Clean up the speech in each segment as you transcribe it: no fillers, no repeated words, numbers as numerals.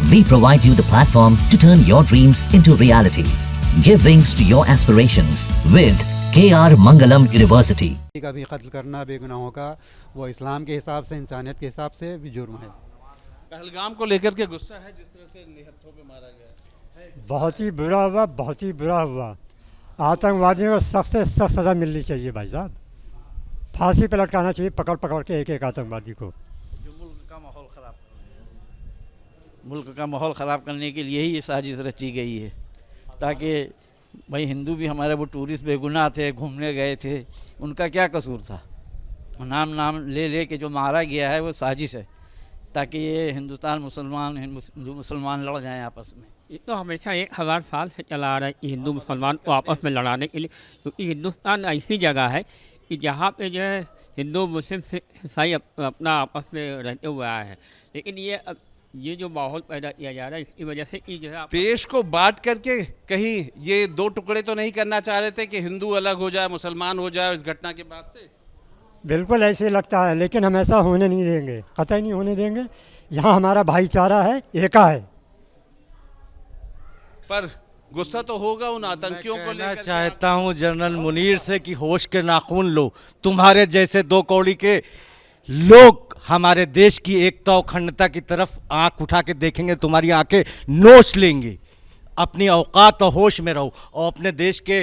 We provide you the platform to turn your dreams into reality. Give wings to your aspirations with KR Mangalam University. का भी कत्ल करना बेगुनाहों का वो इस्लाम के हिसाब से, इंसानियत के हिसाब से भी जुर्म है। पहलगाम को लेकर के गुस्सा है जिस तरह से निहत्थों पे मारा गया है। बहुत ही बुरा हुआ, बहुत ही बुरा हुआ। आतंकवादियों को सख्त से सख्त सज़ा मिलनी चाहिए भाई साहब। फांसी पे लटकाना चाहिए पकड़ पकड़ के एक एक आतंकवादी को। जो मुल्क का माहौल ख़राब करने के लिए ही ये साजिश रची गई है, ताकि भाई हिंदू भी हमारे वो टूरिस्ट बेगुनाह थे, घूमने गए थे, उनका क्या कसूर था। नाम ले के जो मारा गया है वो साजिश है, ताकि ये हिंदुस्तान मुसलमान लड़ जाएं आपस में। ये तो हमेशा 1000 साल से चला आ रहा है कि हिंदू मुसलमान को आपस में लड़ाने के लिए, क्योंकि हिंदुस्तान ऐसी जगह है कि जहाँ पे जो है हिंदू मुस्लिम ईसाई अपना आपस में रहते हुए आए हैं। लेकिन ये जो माहौल पैदा किया जा रहा है इसकी वजह से कि जो है देश को बांट करके कहीं ये दो टुकड़े तो नहीं करना चाह रहे थे कि हिंदू अलग हो जाए, मुसलमान हो जाए इस घटना के बाद से? बिल्कुल ऐसे लगता है, लेकिन हम ऐसा होने नहीं देंगे, कतई नहीं होने देंगे। यहाँ हमारा भाईचारा है, एका है। पर गुस्सा तो होगा उन आतंकियों को लेकर। चाहता हूँ जनरल मुनीर से कि होश के नाखून लो। तुम्हारे जैसे दो कौड़ी के लोग हमारे देश की एकता और अखंडता की तरफ आंख उठा के देखेंगे, तुम्हारी आंखें नोच लेंगे। अपनी औकात और होश में रहो। और अपने देश के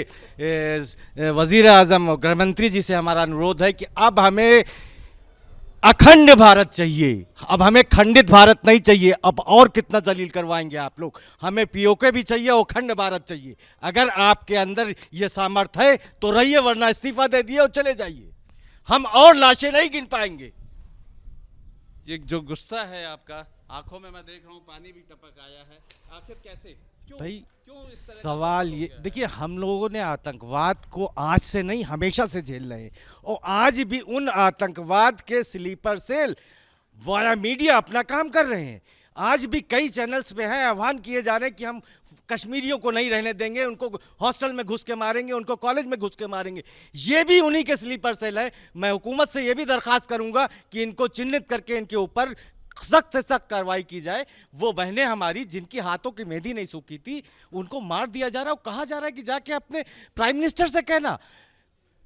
वज़ीर आज़म और गृह मंत्री जी से हमारा अनुरोध है कि अब हमें अखंड भारत चाहिए, अब हमें खंडित भारत नहीं चाहिए। अब और कितना जलील करवाएंगे आप लोग? हमें पीओके भी चाहिए और अखंड भारत चाहिए। अगर आपके अंदर ये सामर्थ्य है तो रहिए, वरना इस्तीफा दे दिए और चले जाइए। हम और लाशें नहीं गिन पाएंगे। ये जो गुस्सा है आपका, आंखों में मैं देख रहा हूँ पानी भी टपक आया है, आखिर कैसे? भाई क्यों इस तरह सवाल ये देखिए, हम लोगों ने आतंकवाद को आज से नहीं हमेशा से झेल रहे हैं, और आज भी उन आतंकवाद के स्लीपर सेल वाया मीडिया अपना काम कर रहे हैं। आज भी कई चैनल्स पे हैं, आह्वान किए जा रहे हैं कि हम कश्मीरियों को नहीं रहने देंगे, उनको हॉस्टल में घुस के मारेंगे, उनको कॉलेज में घुस के मारेंगे। ये भी उन्हीं के स्लीपर सेल है। मैं हुकूमत से ये भी दरख्वास्त करूंगा कि इनको चिन्हित करके इनके ऊपर सख्त से सख्त कार्रवाई की जाए। वो बहनें हमारी जिनकी हाथों की मेहंदी नहीं सूखी थी, उनको मार दिया जा रहा है और कहा जा रहा है कि जाके अपने प्राइम मिनिस्टर से कहना।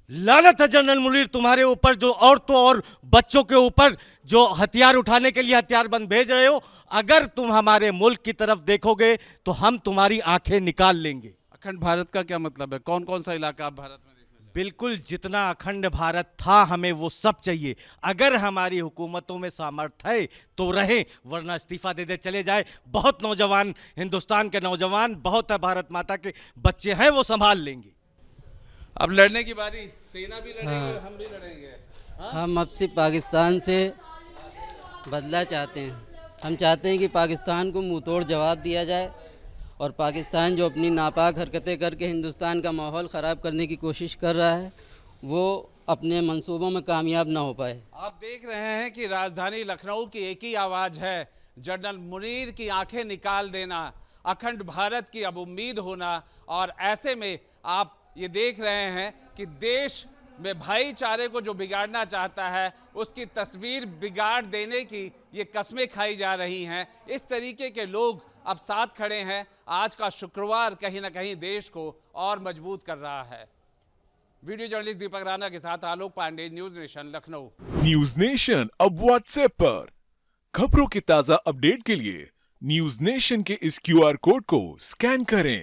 लानत है जनरल मुनीर तुम्हारे ऊपर, जो और तो और बच्चों के ऊपर जो हथियार उठाने के लिए हथियारबंद भेज रहे हो। अगर तुम हमारे मुल्क की तरफ देखोगे तो हम तुम्हारी आंखें निकाल लेंगे। अखंड भारत का क्या मतलब है? कौन कौन सा इलाका आप भारत में? बिल्कुल, जितना अखंड भारत था हमें वो सब चाहिए। अगर हमारी हुकूमतों में सामर्थ्य है तो रहे, वरना इस्तीफा दे दे चले जाए। बहुत नौजवान, हिंदुस्तान के नौजवान बहुत है, भारत माता के बच्चे हैं, वो संभाल लेंगे। अब लड़ने की बारी, सेना भी लड़ेगी, हम भी लड़ेंगे। हम अब से पाकिस्तान से बदला चाहते हैं। हम चाहते हैं कि पाकिस्तान को मुंह तोड़ जवाब दिया जाए, और पाकिस्तान जो अपनी नापाक हरकतें करके हिंदुस्तान का माहौल ख़राब करने की कोशिश कर रहा है, वो अपने मंसूबों में कामयाब ना हो पाए। आप देख रहे हैं कि राजधानी लखनऊ की एक ही आवाज़ है, जनरल मुनीर की आंखें निकाल देना, अखंड भारत की अब उम्मीद होना। और ऐसे में आप ये देख रहे हैं कि देश में भाईचारे को जो बिगाड़ना चाहता है, उसकी तस्वीर बिगाड़ देने की ये कस्में खाई जा रही हैं। इस तरीके के लोग अब साथ खड़े हैं। आज का शुक्रवार कहीं ना कहीं देश को और मजबूत कर रहा है। वीडियो जर्नलिस्ट दीपक राणा के साथ Alok Pandey, News Nation Lucknow. News Nation अब व्हाट्सएप पर खबरों की ताजा अपडेट के लिए न्यूज नेशन के इस QR कोड को स्कैन करें।